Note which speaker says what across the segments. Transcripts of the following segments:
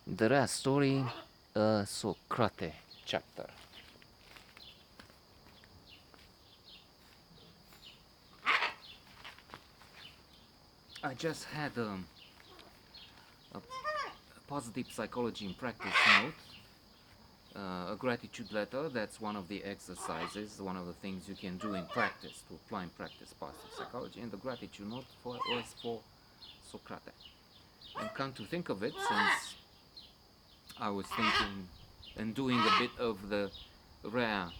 Speaker 1: The Rhea story, Socrate chapter. I just had a positive psychology in practice note, a gratitude letter. That's one of the exercises, one of the things you can do in practice to apply in practice positive psychology. And the gratitude note was for Socrate. And come to think of it, since I was thinking and doing a bit of the Rhea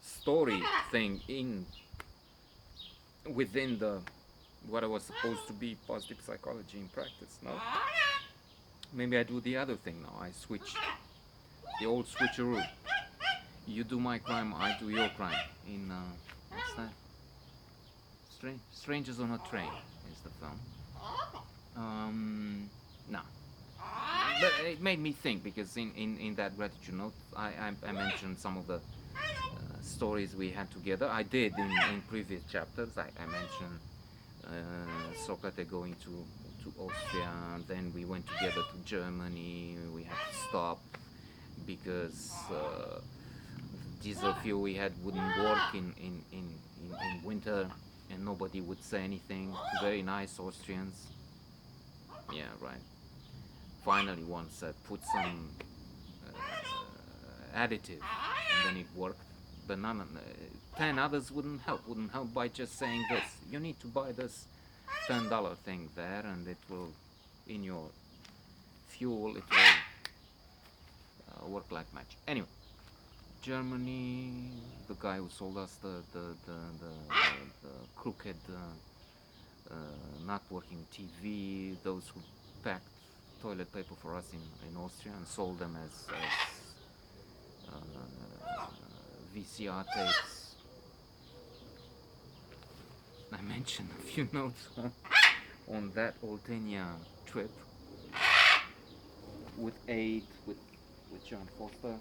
Speaker 1: story thing in within the what I was supposed to be positive psychology in practice. No, maybe I do the other thing now. I switch the old switcheroo. You do my crime, I do your crime. In what's that? Strangers on a Train is the film. No, but it made me think because in that gratitude note, I mentioned some of the stories we had together. I did in previous chapters. I mentioned Socrates going to Austria, and then we went together to Germany. We had to stop because diesel fuel we had wouldn't work in winter, and nobody would say anything. Very nice Austrians. Yeah, right. Finally, one said, put some additive, and then it worked. But 10 others wouldn't help by just saying this. You need to buy this $10 thing there, and it will, in your fuel, it will work like magic. Anyway, Germany, the guy who sold us the crooked, not working TV, those who packed toilet paper for us in Austria and sold them as VCR tapes. I mentioned a few notes on that Oltenia trip with Aid, with John Foster.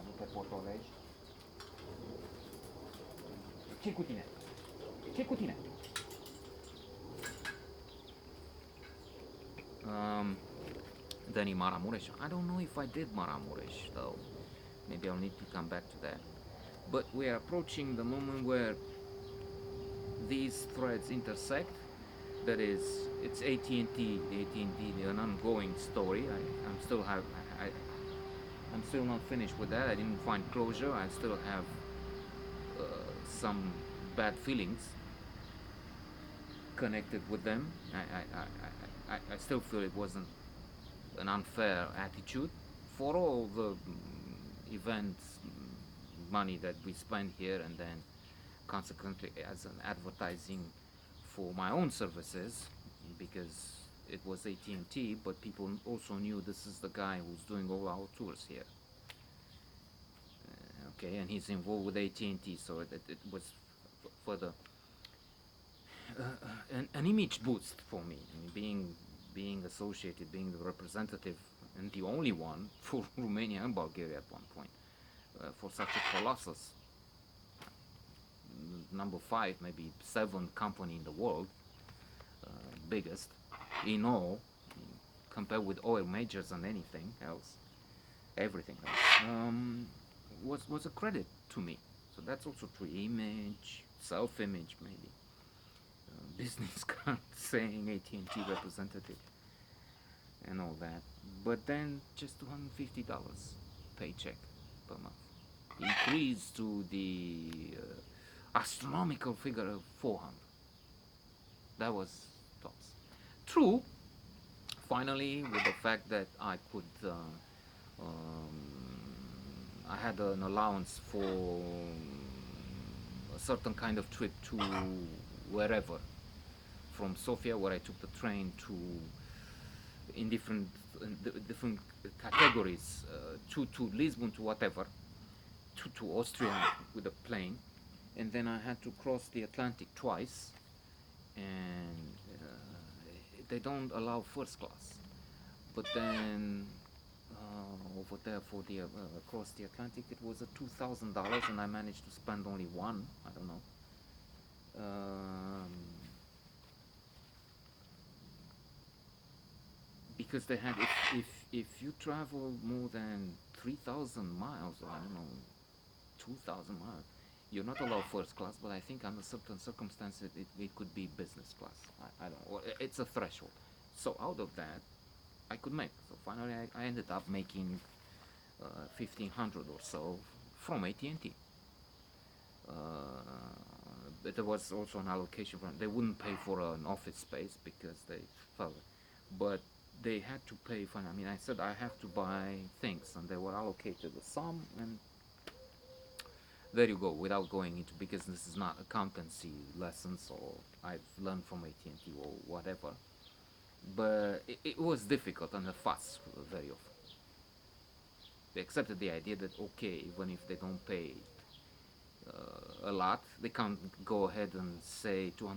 Speaker 1: Nu te potolești. Ce cu tine? Ce cu tine? Then in Maramuresh. I don't know if I did Maramuresh though. Maybe I'll need to come back to that. But we are approaching the moment where these threads intersect. That is, it's AT&T, an ongoing story. I'm still not finished with that. I didn't find closure. I still have some bad feelings connected with them. I still feel it wasn't an unfair attitude for all the events money that we spend here, and then consequently as an advertising for my own services, because it was AT&T, but people also knew this is the guy who's doing all our tours here. Okay, and he's involved with AT&T, so it was further an image boost for me. I mean, being associated, being the representative and the only one for Romania and Bulgaria at one point, for such a colossus, number 5, maybe 7 company in the world, biggest in all, compared with oil majors and anything else, everything else, was a credit to me. So that's also true. Image, self-image, maybe. Business card saying AT&T representative and all that. But then just $250 paycheck per month increased to the astronomical figure of 400. That was tops. True, finally, with the fact that I could, I had an allowance for a certain kind of trip to wherever, from Sofia, where I took the train, to in different categories, to Lisbon, to whatever, to Austria with a plane, and then I had to cross the Atlantic twice, and they don't allow first class. But then over there for the across the Atlantic, it was a $2,000, and I managed to spend only one. I don't know. because they had if you travel more than 3,000 miles, or I don't know, 2,000 miles, you're not allowed first class. But I think under certain circumstances it could be business class. I don't know. It's a threshold. So out of that, I could make. So finally, I ended up making 1,500 or so from AT&T. Uh, but there was also an allocation from. They wouldn't pay for an office space because they felt, but they had to pay for. I mean, I said I have to buy things, and they were allocated a sum, and there you go. Without going into, because this is not accountancy lessons or I've learned from AT&T or whatever, but it was difficult and a fuss very often. They accepted the idea that okay, even if they don't pay a lot, they can't go ahead and say 200